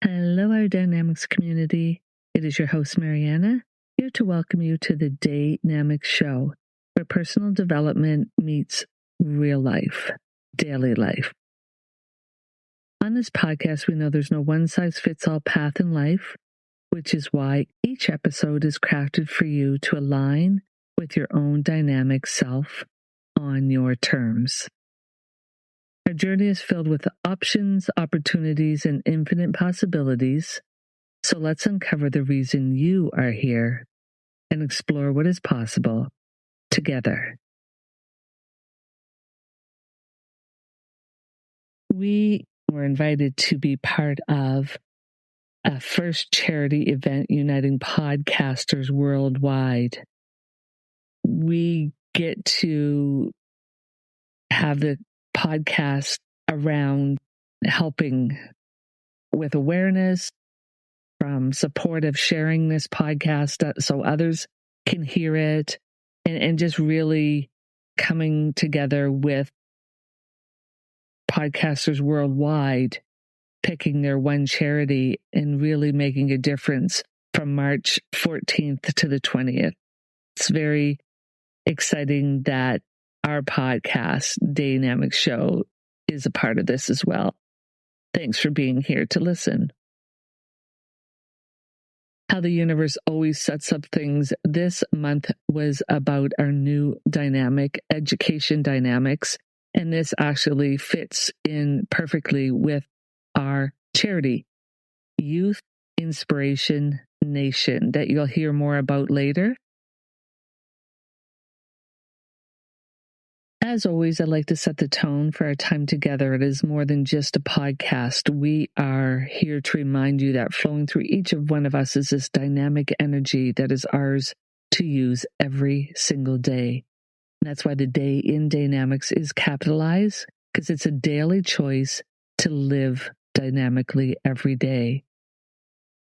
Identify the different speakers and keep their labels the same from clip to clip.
Speaker 1: Hello, our Dynamics community. It is your host, Mariana, here to welcome you to the Dynamics Show, where personal development meets real life, daily life. On this podcast, we know there's no one-size-fits-all path in life, which is why each episode is crafted for you to align with your own dynamic self on your terms. Our journey is filled with options, opportunities, and infinite possibilities. So let's uncover the reason you are here and explore what is possible together. We were invited to be part of a first charity event uniting podcasters worldwide. We get to have the podcast around helping with awareness, from support of sharing this podcast so others can hear it, and just really coming together with podcasters worldwide, picking their one charity and really making a difference from March 14th to the 20th. It's very exciting that our podcast, Dynamics Show, is a part of this as well. Thanks for being here to listen. How the universe always sets up things. This month was about our new dynamic, education dynamics, and this actually fits in perfectly with our charity, Youth Inspiration Nation, that you'll hear more about later. As always, I'd like to set the tone for our time together. It is more than just a podcast. We are here to remind you that flowing through each of one of us is this dynamic energy that is ours to use every single day. And that's why the day in dynamics is capitalized, because it's a daily choice to live dynamically every day.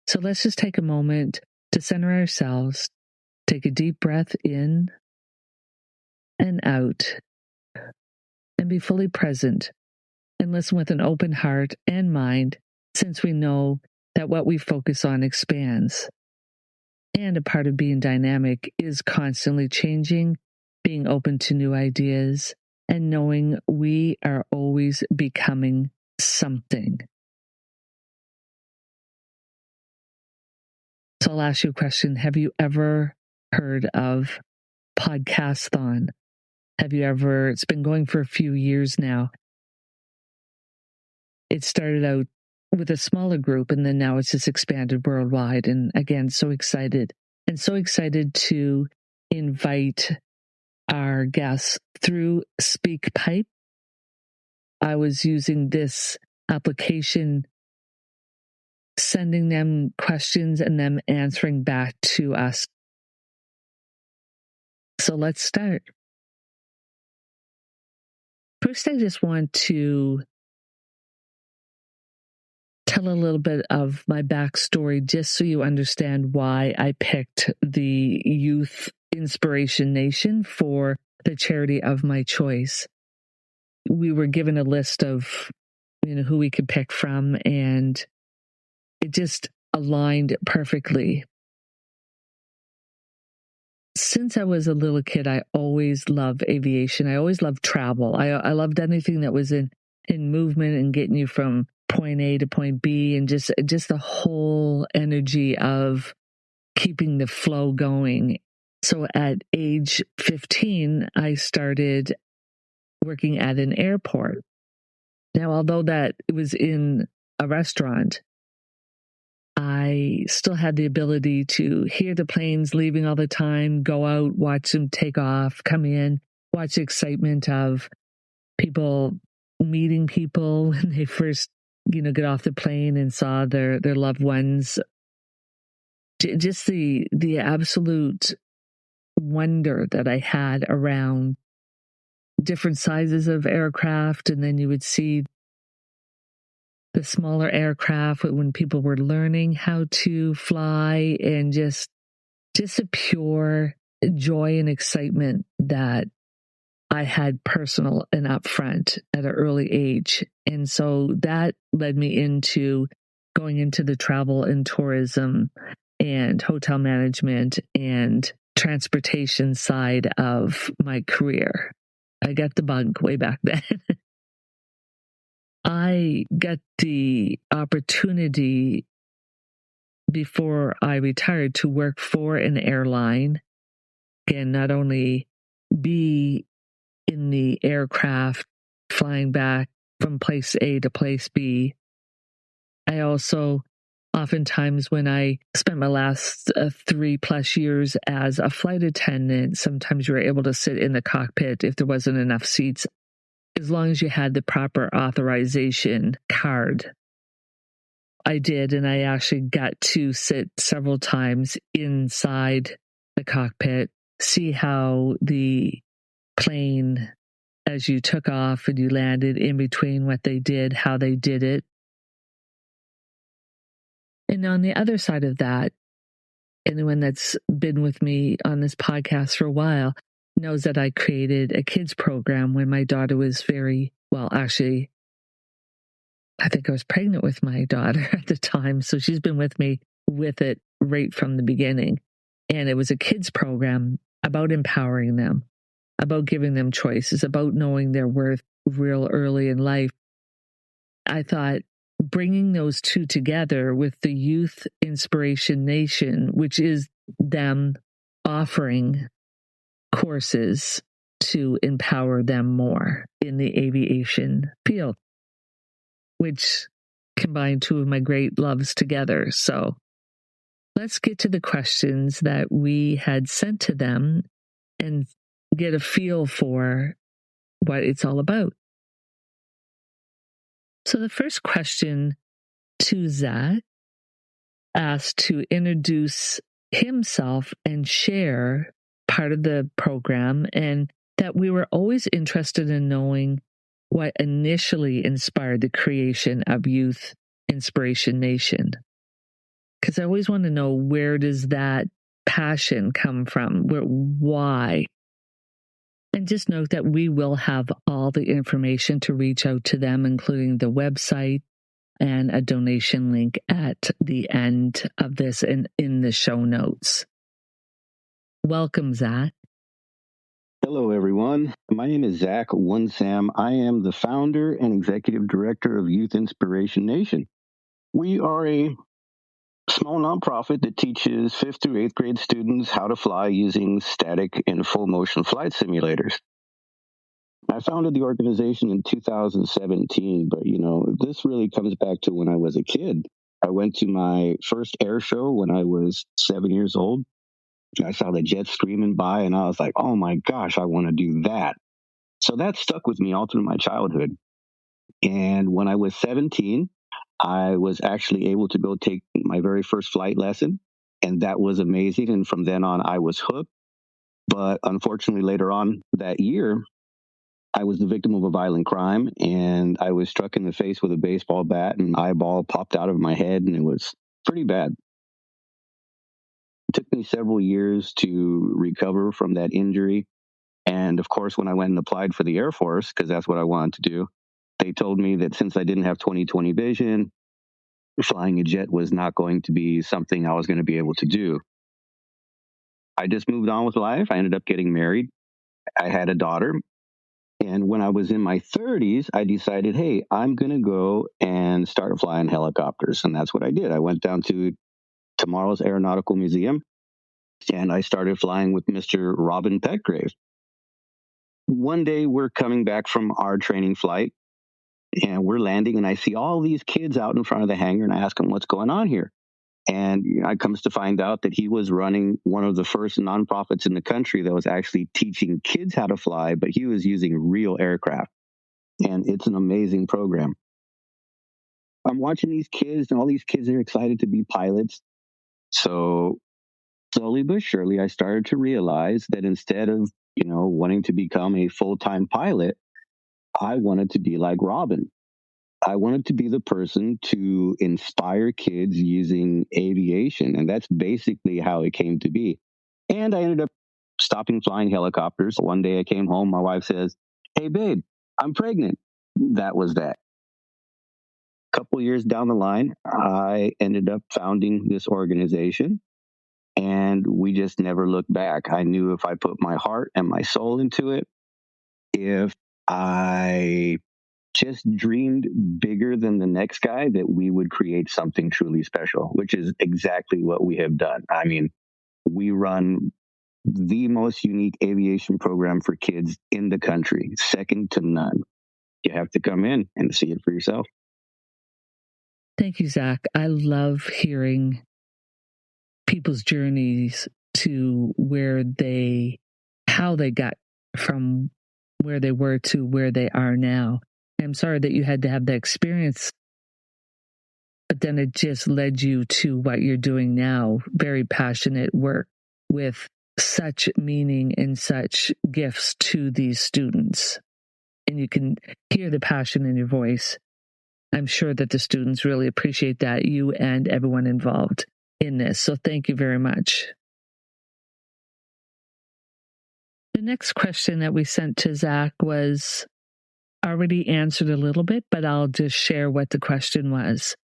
Speaker 1: So let's just take a moment to center ourselves, take a deep breath in and out, and be fully present and listen with an open heart and mind, since we know that what we focus on expands. And a part of being dynamic is constantly changing, being open to new ideas, and knowing we are always becoming something. So I'll ask you a question. Have you ever heard of Podcasthon? It's been going for a few years now. It started out with a smaller group, and then now it's just expanded worldwide. And again, so excited to invite our guests through SpeakPipe. I was using this application, sending them questions and them answering back to us. So let's start. First, I just want to tell a little bit of my backstory, just so you understand why I picked the Youth Inspiration Nation for the charity of my choice. We were given a list of, who we could pick from, and it just aligned perfectly. Since I was a little kid, I always loved aviation. I always loved travel. I loved anything that was in movement and getting you from point A to point B, and just the whole energy of keeping the flow going. So at age 15, I started working at an airport. Now, although that it was in a restaurant, I still had the ability to hear the planes leaving all the time, go out, watch them take off, come in, watch the excitement of people meeting people when they first, get off the plane and saw their loved ones. Just the absolute wonder that I had around different sizes of aircraft. And then you would see the smaller aircraft when people were learning how to fly, and just a pure joy and excitement that I had personal and upfront at an early age. And so that led me into going into the travel and tourism and hotel management and transportation side of my career. I got the bug way back then. I got the opportunity before I retired to work for an airline and not only be in the aircraft flying back from place A to place B. I also, oftentimes when I spent my last 3+ years as a flight attendant, sometimes you were able to sit in the cockpit if there wasn't enough seats, as long as you had the proper authorization card. I did, and I actually got to sit several times inside the cockpit, see how the plane, as you took off and you landed, in between what they did, how they did it. And on the other side of that, anyone that's been with me on this podcast for a while knows that I created a kids program when my daughter was actually, I think I was pregnant with my daughter at the time. So she's been with me with it right from the beginning. And it was a kids program about empowering them, about giving them choices, about knowing their worth real early in life. I thought bringing those two together with the Youth Inspiration Nation, which is them offering courses to empower them more in the aviation field, which combined two of my great loves together. So let's get to the questions that we had sent to them and get a feel for what it's all about. So the first question to Zach asked to introduce himself and share part of the program, and that we were always interested in knowing what initially inspired the creation of Youth Inspiration Nation. Because I always want to know, where does that passion come from? Why? And just note that we will have all the information to reach out to them, including the website and a donation link at the end of this and in the show notes. Welcome, Zach.
Speaker 2: Hello, everyone. My name is Zach Sam. I am the founder and executive director of Youth Inspiration Nation. We are a small nonprofit that teaches 5th through 8th grade students how to fly using static and full motion flight simulators. I founded the organization in 2017, but this really comes back to when I was a kid. I went to my first air show when I was 7 years old. I saw the jets screaming by and I was like, oh my gosh, I want to do that. So that stuck with me all through my childhood. And when I was 17, I was actually able to go take my very first flight lesson. And that was amazing. And from then on, I was hooked. But unfortunately, later on that year, I was the victim of a violent crime. And I was struck in the face with a baseball bat, and an eyeball popped out of my head. And it was pretty bad. It took me several years to recover from that injury. And of course, when I went and applied for the Air Force, because that's what I wanted to do, they told me that since I didn't have 20/20 vision, flying a jet was not going to be something I was going to be able to do. I just moved on with life. I ended up getting married. I had a daughter. And when I was in my 30s, I decided, hey, I'm going to go and start flying helicopters. And that's what I did. I went down to Tomorrow's Aeronautical Museum, and I started flying with Mr. Robin Petgrave. One day we're coming back from our training flight, and we're landing, and I see all these kids out in front of the hangar, and I ask them, what's going on here? And I comes to find out that he was running one of the first nonprofits in the country that was actually teaching kids how to fly, but he was using real aircraft. And it's an amazing program. I'm watching these kids, and all these kids are excited to be pilots. So slowly but surely, I started to realize that instead of, wanting to become a full-time pilot, I wanted to be like Robin. I wanted to be the person to inspire kids using aviation. And that's basically how it came to be. And I ended up stopping flying helicopters. One day I came home, my wife says, hey, babe, I'm pregnant. That was that. couple years down the line, I ended up founding this organization, and we just never looked back. I knew if I put my heart and my soul into it, if I just dreamed bigger than the next guy, that we would create something truly special, which is exactly what we have done. I mean, we run the most unique aviation program for kids in the country, second to none. You have to come in and see it for yourself.
Speaker 1: Thank you, Zach. I love hearing people's journeys to how they got from where they were to where they are now. I'm sorry that you had to have that experience, but then it just led you to what you're doing now. Very passionate work with such meaning and such gifts to these students. And you can hear the passion in your voice. I'm sure that the students really appreciate that, you and everyone involved in this. So thank you very much. The next question that we sent to Zach was already answered a little bit, but I'll just share what the question was.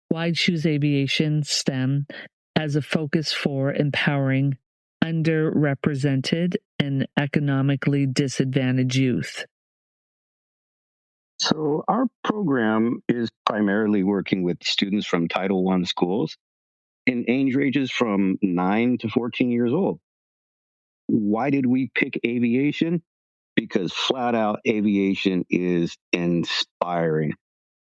Speaker 1: Why choose Aviation STEM as a focus for empowering underrepresented and economically disadvantaged youth?
Speaker 2: So our program is primarily working with students from Title I schools in age ranges from 9 to 14 years old. Why did we pick aviation? Because flat out aviation is inspiring.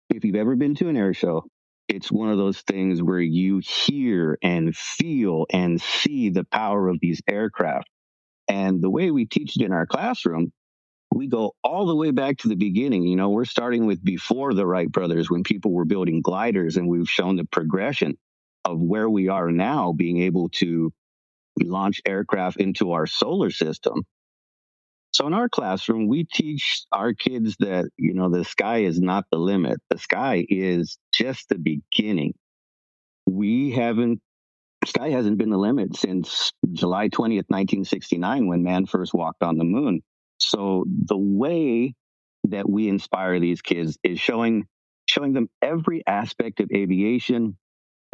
Speaker 2: If you've ever been to an air show, it's one of those things where you hear and feel and see the power of these aircraft. And the way we teach it in our classroom, we go all the way back to the beginning. You know, we're starting with before the Wright brothers, when people were building gliders, and we've shown the progression of where we are now, being able to launch aircraft into our solar system. So in our classroom, we teach our kids that, you know, the sky is not the limit. The sky is just the beginning. Sky hasn't been the limit since July 20th, 1969, when man first walked on the moon. So the way that we inspire these kids is showing them every aspect of aviation,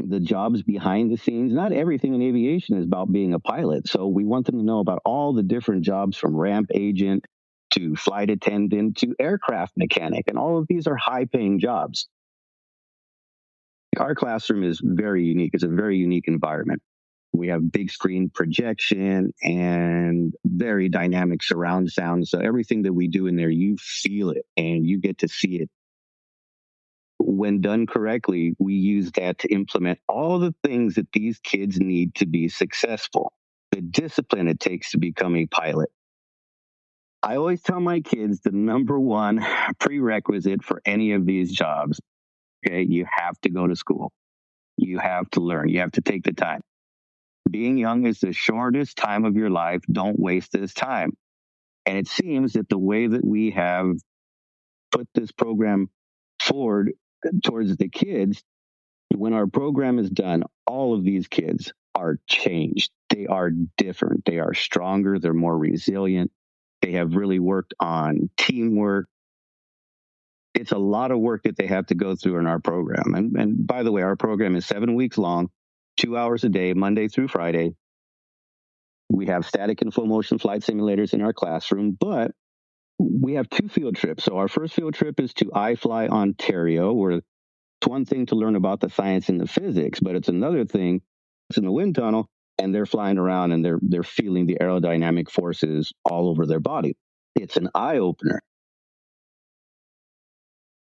Speaker 2: the jobs behind the scenes. Not everything in aviation is about being a pilot. So we want them to know about all the different jobs, from ramp agent to flight attendant to aircraft mechanic. And all of these are high paying jobs. Our classroom is very unique. It's a very unique environment. We have big screen projection and very dynamic surround sound. So everything that we do in there, you feel it and you get to see it. When done correctly, we use that to implement all the things that these kids need to be successful. The discipline it takes to become a pilot. I always tell my kids the number one prerequisite for any of these jobs, okay, you have to go to school. You have to learn. You have to take the time. Being young is the shortest time of your life. Don't waste this time. And it seems that the way that we have put this program forward towards the kids, when our program is done, all of these kids are changed. They are different. They are stronger. They're more resilient. They have really worked on teamwork. It's a lot of work that they have to go through in our program. And by the way, our program is 7 weeks long, 2 hours a day, Monday through Friday. We have static and full motion flight simulators in our classroom, but we have 2 field trips. So our first field trip is to iFly, Ontario, where it's one thing to learn about the science and the physics, but it's another thing. It's in the wind tunnel, and they're flying around and they're feeling the aerodynamic forces all over their body. It's an eye opener.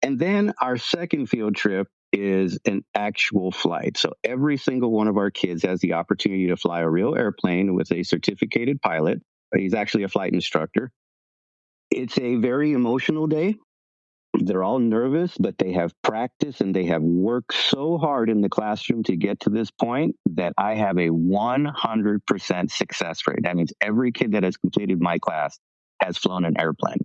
Speaker 2: And then our second field trip is an actual flight. So every single one of our kids has the opportunity to fly a real airplane with a certificated pilot. He's actually a flight instructor. It's a very emotional day. They're all nervous, but they have practice and they have worked so hard in the classroom to get to this point that I have a 100% success rate. That means every kid that has completed my class has flown an airplane.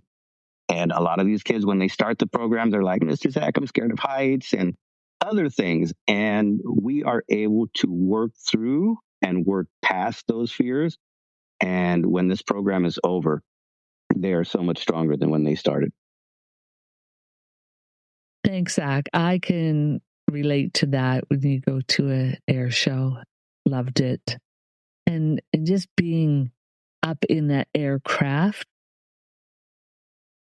Speaker 2: And a lot of these kids, when they start the program, they're like, Mr. Zach, I'm scared of heights and other things. And we are able to work through and work past those fears. And when this program is over, they are so much stronger than when they started.
Speaker 1: Thanks, Zach. I can relate to that when you go to an air show. Loved it. And just being up in that aircraft,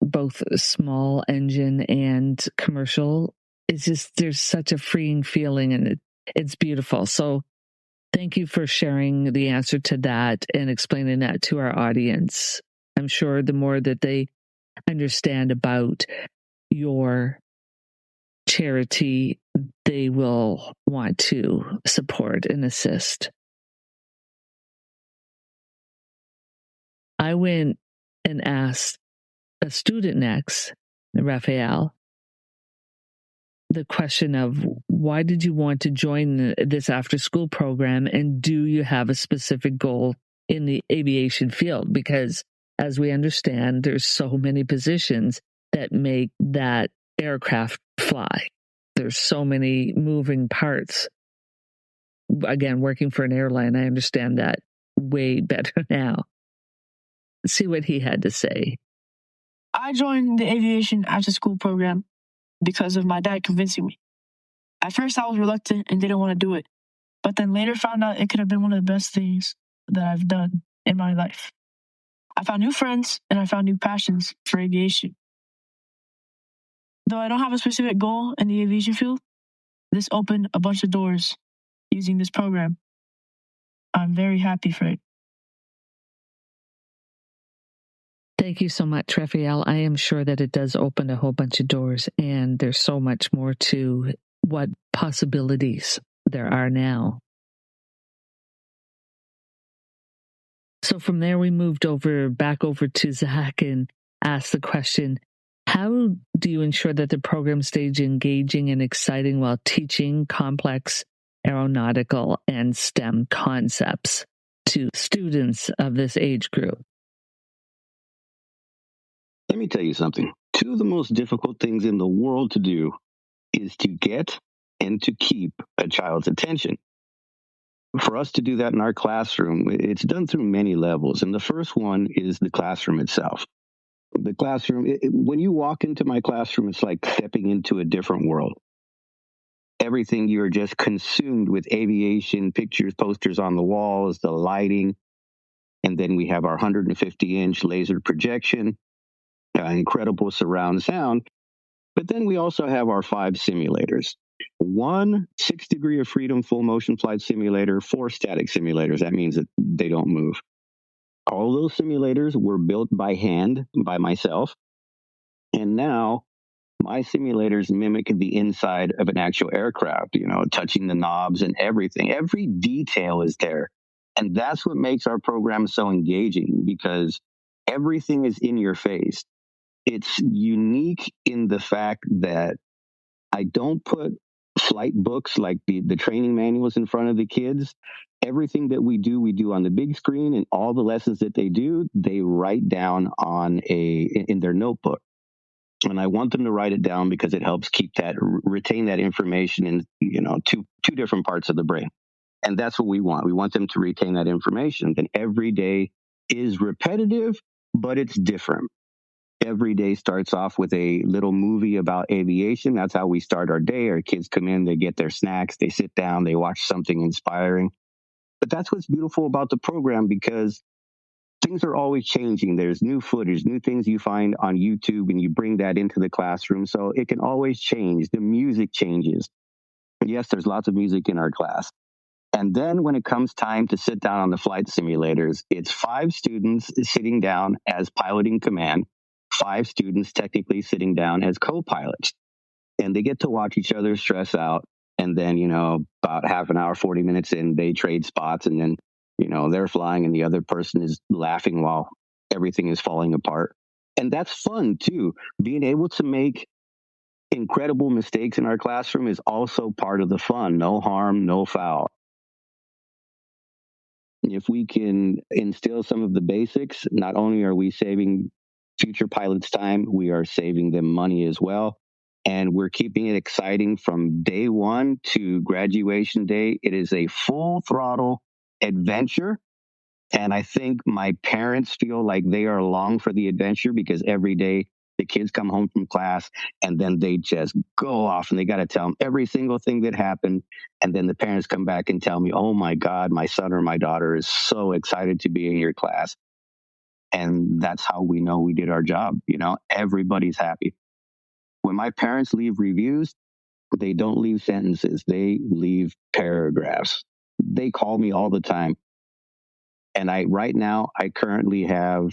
Speaker 1: both small engine and commercial, it's just, there's such a freeing feeling, and it's beautiful. So thank you for sharing the answer to that and explaining that to our audience. I'm sure the more that they understand about your charity, they will want to support and assist. I went and asked a student next, Raphael, the question of why did you want to join this after school program, and do you have a specific goal in the aviation field? Because as we understand, there's so many positions that make that aircraft fly. There's so many moving parts. Again, working for an airline, I understand that way better now. Let's see what he had to say.
Speaker 3: I joined the aviation after school program because of my dad convincing me. At first, I was reluctant and didn't want to do it, but then later found out it could have been one of the best things that I've done in my life. I found new friends and I found new passions for aviation. Though I don't have a specific goal in the aviation field, this opened a bunch of doors using this program. I'm very happy for it.
Speaker 1: Thank you so much, Raphael. I am sure that it does open a whole bunch of doors, and there's so much more to what possibilities there are now. So from there, we moved back over to Zach and asked the question, how do you ensure that the program stays engaging and exciting while teaching complex aeronautical and STEM concepts to students of this age group?
Speaker 2: Let me tell you something. Two of the most difficult things in the world to do is to get and to keep a child's attention. For us to do that in our classroom, it's done through many levels. And the first one is the classroom itself. The classroom, when you walk into my classroom, it's like stepping into a different world. Everything, you're just consumed with aviation, pictures, posters on the walls, the lighting. And then we have our 150-inch laser projection. Incredible surround sound. But then we also have our 5 simulators. 1 6 degree of freedom full motion flight simulator, 4 static simulators. That means that they don't move. All those simulators were built by hand by myself. And now my simulators mimic the inside of an actual aircraft, touching the knobs and everything. Every detail is there. And that's what makes our program so engaging, because everything is in your face. It's unique in the fact that I don't put flight books like the training manuals in front of the kids. Everything that we do on the big screen, and all the lessons that they do, they write down in their notebook. And I want them to write it down because it helps retain that information in, two different parts of the brain. And that's what we want. We want them to retain that information. Then every day is repetitive, but it's different. Every day starts off with a little movie about aviation. That's how we start our day. Our kids come in, they get their snacks, they sit down, they watch something inspiring. But that's what's beautiful about the program, because things are always changing. There's new footage, new things you find on YouTube, and you bring that into the classroom. So it can always change. The music changes. Yes, there's lots of music in our class. And then when it comes time to sit down on the flight simulators, it's 5 students sitting down as piloting command, 5 students technically sitting down as co-pilots. And they get to watch each other stress out. And then, about half an hour, 40 minutes in, they trade spots. And then, they're flying and the other person is laughing while everything is falling apart. And that's fun, too. Being able to make incredible mistakes in our classroom is also part of the fun. No harm, no foul. If we can instill some of the basics, not only are we saving future pilots time, we are saving them money as well. And we're keeping it exciting from day one to graduation day. It is a full throttle adventure. And I think my parents feel like they are along for the adventure, because every day The kids come home from class and then they just go off and they got to tell them every single thing that happened. And then the parents come back and tell me, oh my God, my son or my daughter is so excited to be in your class. And that's how we know we did our job. Everybody's happy. When my parents leave reviews, they don't leave sentences. They leave paragraphs. They call me all the time. And right now, I currently have,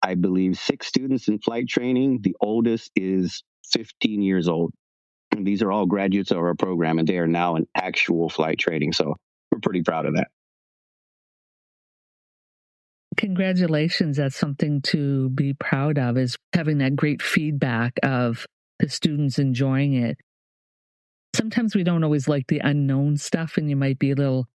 Speaker 2: I believe, 6 students in flight training. The oldest is 15 years old. And these are all graduates of our program, and they are now in actual flight training. So we're pretty proud of that.
Speaker 1: Congratulations. That's something to be proud of, is having that great feedback of the students enjoying it. Sometimes we don't always like the unknown stuff, and you might be a little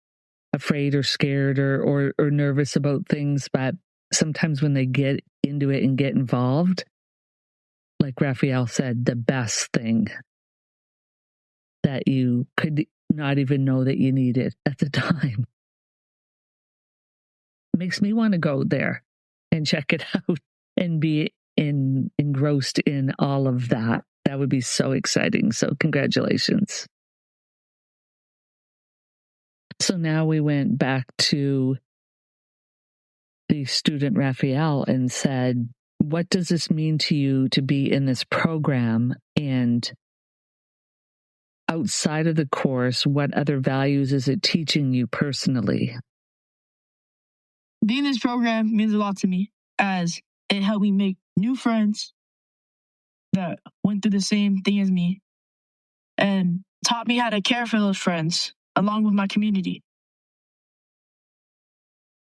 Speaker 1: afraid or scared or nervous about things, but sometimes when they get into it and get involved, like Raphael said, the best thing that you could not even know that you needed at the time. Makes me want to go there and check it out and be engrossed in all of that. That would be so exciting. So congratulations. So now we went back to the student Raphael and said, what does this mean to you to be in this program? And outside of the course, what other values is it teaching you personally?
Speaker 3: Being in this program means a lot to me, as it helped me make new friends that went through the same thing as me and taught me how to care for those friends along with my community.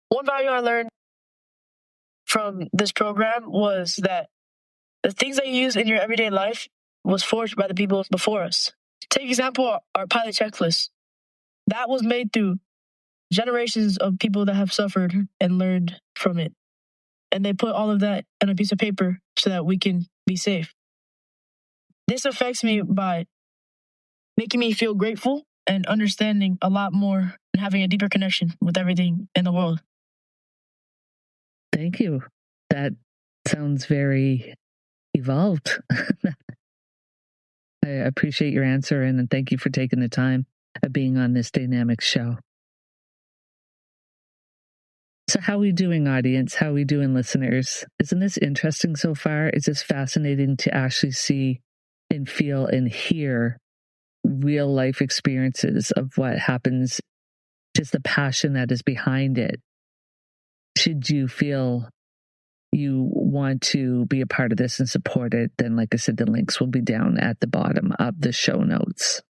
Speaker 3: One value I learned from this program was that the things that you use in your everyday life was forged by the people before us. Take example, our pilot checklist. That was made through generations of people that have suffered and learned from it. And they put all of that on a piece of paper so that we can be safe. This affects me by making me feel grateful and understanding a lot more and having a deeper connection with everything in the world.
Speaker 1: Thank you. That sounds very evolved. I appreciate your answer, and thank you for taking the time of being on this dynamic show. So how are we doing, audience? How are we doing, listeners? Isn't this interesting so far? Is this fascinating to actually see and feel and hear real life experiences of what happens, just the passion that is behind it? Should you feel you want to be a part of this and support it, then like I said, the links will be down at the bottom of the show notes.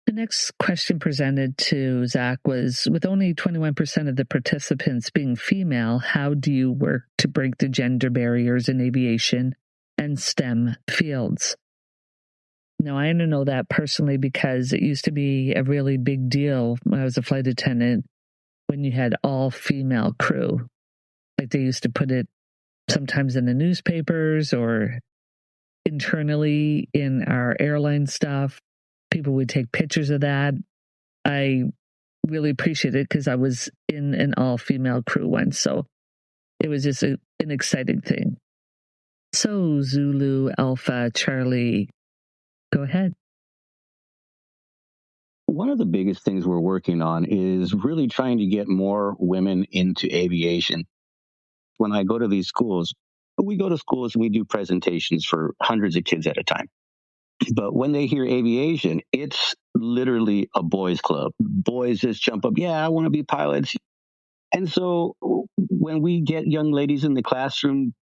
Speaker 1: The next question presented to Zach was, with only 21% of the participants being female, how do you work to break the gender barriers in aviation and STEM fields? Now, I know that personally because it used to be a really big deal when I was a flight attendant when you had all-female crew. Like they used to put it sometimes in the newspapers or internally in our airline stuff. People would take pictures of that. I really appreciate it because I was in an all-female crew once, so it was just an exciting thing. So Zulu, Alpha, Charlie, go ahead.
Speaker 2: One of the biggest things we're working on is really trying to get more women into aviation. When I go to these schools, we go to schools and we do presentations for hundreds of kids at a time. But when they hear aviation, it's literally a boys' club. Boys just jump up, yeah, I want to be pilots. And so when we get young ladies in the classroom,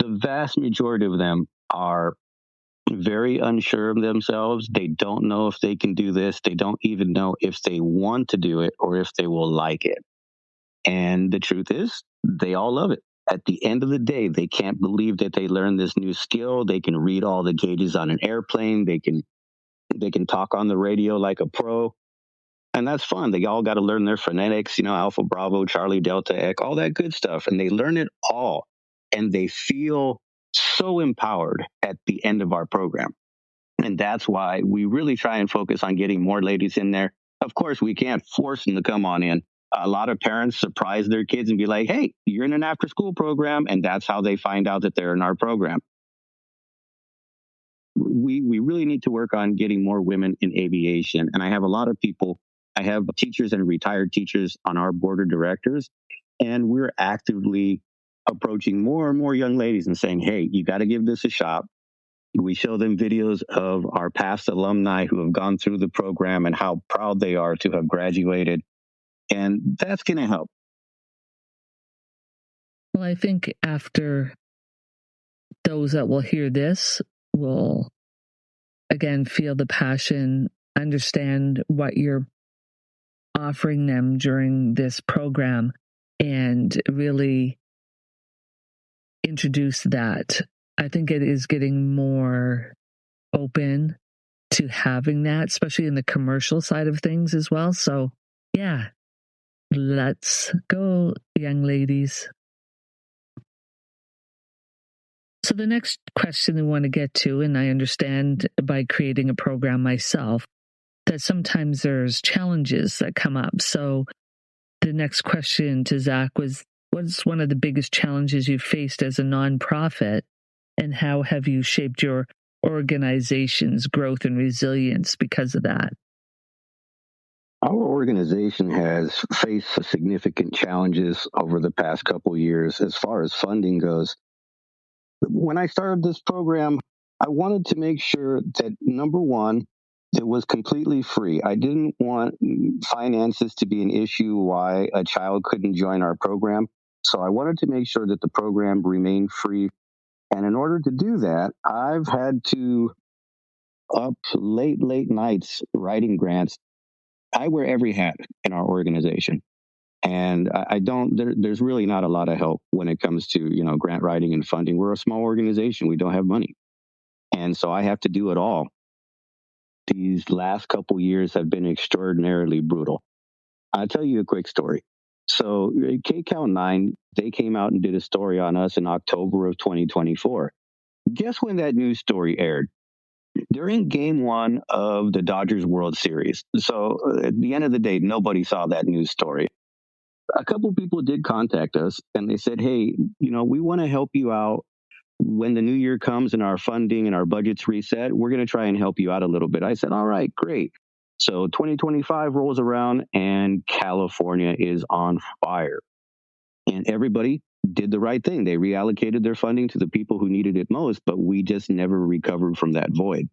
Speaker 2: the vast majority of them are very unsure of themselves. They don't know if they can do this. They don't even know if they want to do it or if they will like it. And the truth is, they all love it. At the end of the day, they can't believe that they learned this new skill. They can read all the gauges on an airplane. They can talk on the radio like a pro. And that's fun. They all got to learn their phonetics, Alpha, Bravo, Charlie, Delta, Echo, all that good stuff. And they learn it all. And they feel so empowered at the end of our program. And that's why we really try and focus on getting more ladies in there. Of course, we can't force them to come on in, A lot of parents surprise their kids and be like, hey, you're in an after school program. And that's how they find out that they're in our program. We really need to work on getting more women in aviation. And I have a lot of people, I have teachers and retired teachers on our board of directors, and we're actively approaching more and more young ladies and saying, hey, you got to give this a shot. We show them videos of our past alumni who have gone through the program and how proud they are to have graduated. And that's going to help.
Speaker 1: Well, I think after those that will hear this will, again, feel the passion, understand what you're offering them during this program, and really introduce that. I think it is getting more open to having that, especially in the commercial side of things as well. So, yeah, let's go, young ladies. So the next question we want to get to, and I understand by creating a program myself, that sometimes there's challenges that come up. So the next question to Zach was, what's one of the biggest challenges you've faced as a nonprofit, and how have you shaped your organization's growth and resilience because of that?
Speaker 2: Our organization has faced significant challenges over the past couple of years as far as funding goes. When I started this program, I wanted to make sure that, number one, it was completely free. I didn't want finances to be an issue why a child couldn't join our program. So I wanted to make sure that the program remained free. And in order to do that, I've had to up late nights writing grants. I wear every hat in our organization. And I don't, there's really not a lot of help when it comes to, grant writing and funding. We're a small organization. We don't have money. And so I have to do it all. These last couple years have been extraordinarily brutal. I'll tell you a quick story. So KCAL 9, they came out and did a story on us in October of 2024. Guess when that news story aired? During game one of the Dodgers World Series. So at the end of the day, nobody saw that news story. A couple people did contact us and they said, hey, we want to help you out. When the new year comes and our funding and our budgets reset, we're going to try and help you out a little bit. I said, all right, great. So 2025 rolls around and California is on fire. And everybody did the right thing. They reallocated their funding to the people who needed it most, but we just never recovered from that void.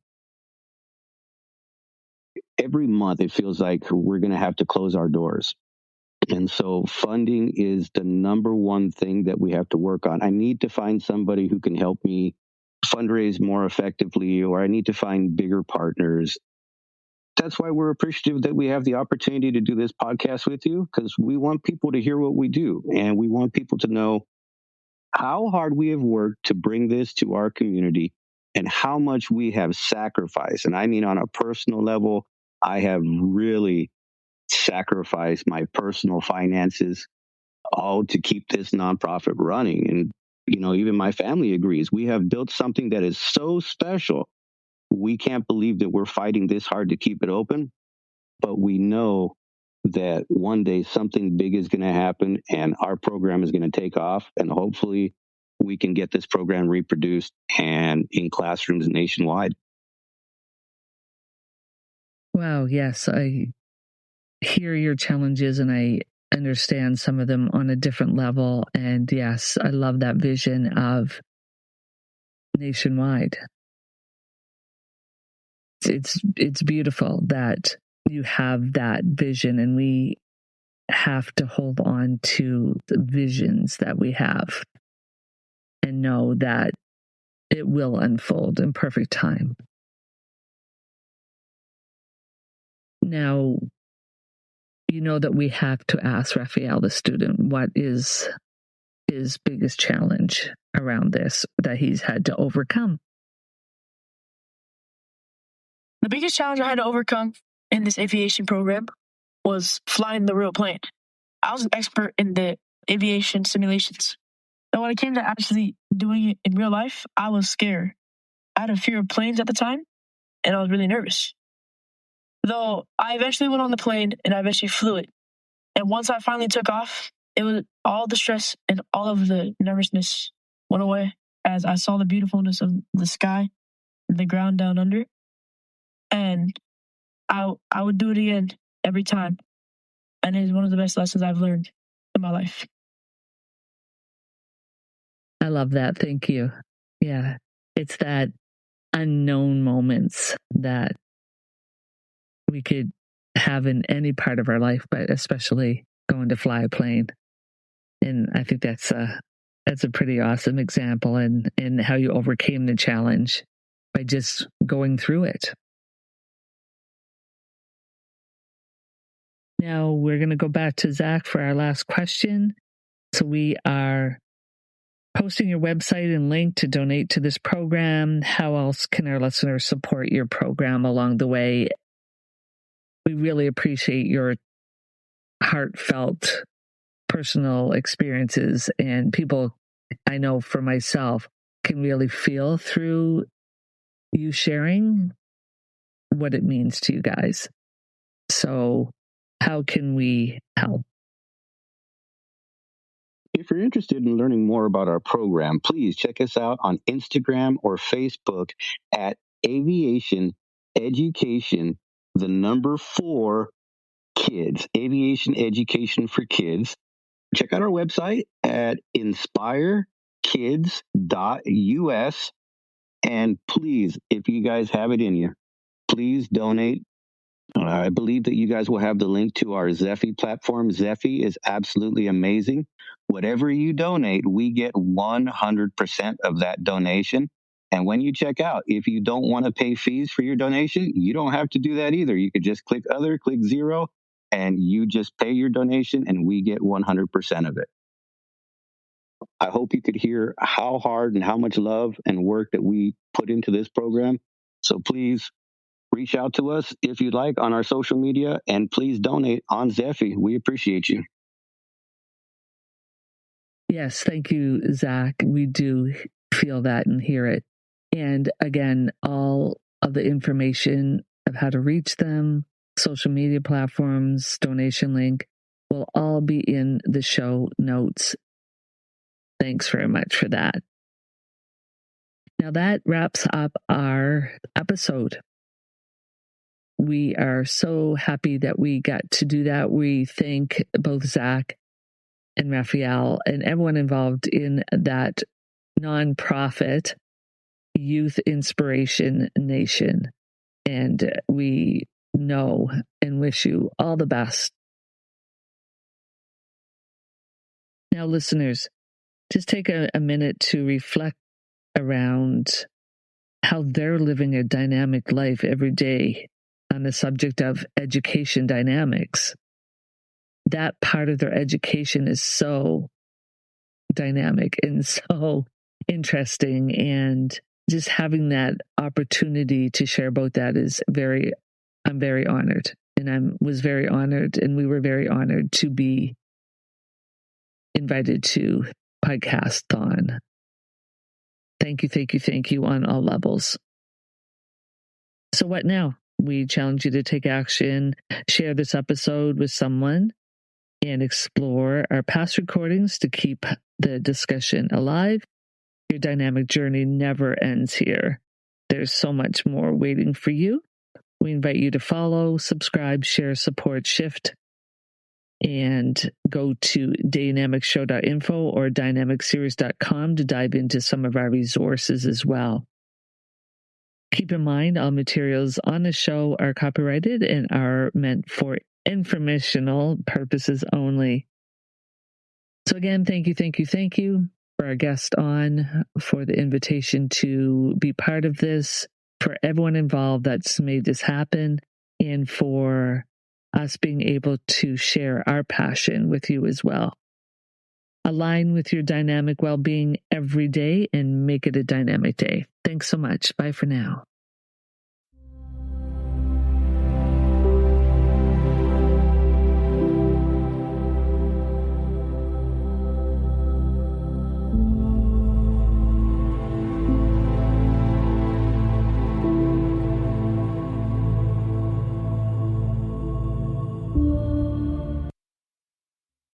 Speaker 2: Every month, it feels like we're going to have to close our doors. And so funding is the number one thing that we have to work on. I need to find somebody who can help me fundraise more effectively, or I need to find bigger partners. That's why we're appreciative that we have the opportunity to do this podcast with you, because we want people to hear what we do. And we want people to know how hard we have worked to bring this to our community and how much we have sacrificed. And I mean, on a personal level, I have really sacrifice my personal finances all to keep this nonprofit running. And, even my family agrees. We have built something that is so special. We can't believe that we're fighting this hard to keep it open, but we know that one day something big is going to happen and our program is going to take off. And hopefully we can get this program reproduced and in classrooms nationwide.
Speaker 1: Wow. Yes. I hear your challenges and I understand some of them on a different level. And yes, I love that vision of nationwide. It's beautiful that you have that vision, and we have to hold on to the visions that we have and know that it will unfold in perfect time. Now, you know that we have to ask Raphael, the student, what is his biggest challenge around this that he's had to overcome?
Speaker 3: The biggest challenge I had to overcome in this aviation program was flying the real plane. I was an expert in the aviation simulations. But when it came to actually doing it in real life, I was scared. I had a fear of planes at the time, and I was really nervous. Though I eventually went on the plane and I eventually flew it. And once I finally took off, it was all the stress and all of the nervousness went away as I saw the beautifulness of the sky, the ground down under. And I would do it again every time. And it is one of the best lessons I've learned in my life.
Speaker 1: I love that. Thank you. Yeah. It's that unknown moments that we could have in any part of our life, but especially going to fly a plane. And I think that's a pretty awesome example in how you overcame the challenge by just going through it. Now we're going to go back to Zach for our last question. So we are posting your website and link to donate to this program. How else can our listeners support your program along the way? We really appreciate your heartfelt personal experiences, and people, I know for myself, can really feel through you sharing what it means to you guys. So how can we help?
Speaker 2: If you're interested in learning more about our program, please check us out on Instagram or Facebook at Aviation Education, 4 Kids, Aviation Education for Kids. Check out our website at inspirekids.us. And please, if you guys have it in you, please donate. I believe that you guys will have the link to our Zephy platform. Zephy is absolutely amazing. Whatever you donate, we get 100% of that donation. And when you check out, if you don't want to pay fees for your donation, you don't have to do that either. You could just click other, click 0, and you just pay your donation, and we get 100% of it. I hope you could hear how hard and how much love and work that we put into this program. So please reach out to us if you'd like on our social media, and please donate on Zephy. We appreciate you.
Speaker 1: Yes, thank you, Zach. We do feel that and hear it. And again, all of the information of how to reach them, social media platforms, donation link, will all be in the show notes. Thanks very much for that. Now that wraps up our episode. We are so happy that we got to do that. We thank both Zach and Raphael and everyone involved in that nonprofit Youth Inspiration Nation. And we know and wish you all the best. Now, listeners, just take a minute to reflect around how they're living a dynamic life every day on the subject of education dynamics. That part of their education is so dynamic and so interesting, and just having that opportunity to share about that I'm very honored, and we were very honored to be invited to Podcasthon. Thank you on all levels. So what now? We challenge you to take action, share this episode with someone, and explore our past recordings to keep the discussion alive. Your dynamic journey never ends here. There's so much more waiting for you. We invite you to follow, subscribe, share, support, shift, and go to dynamicshow.info or dynamicseries.com to dive into some of our resources as well. Keep in mind, all materials on the show are copyrighted and are meant for informational purposes only. So again, thank you for our guest on, for the invitation to be part of this, for everyone involved that's made this happen, and for us being able to share our passion with you as well. Align with your dynamic well-being every day and make it a dynamic day. Thanks so much. Bye for now.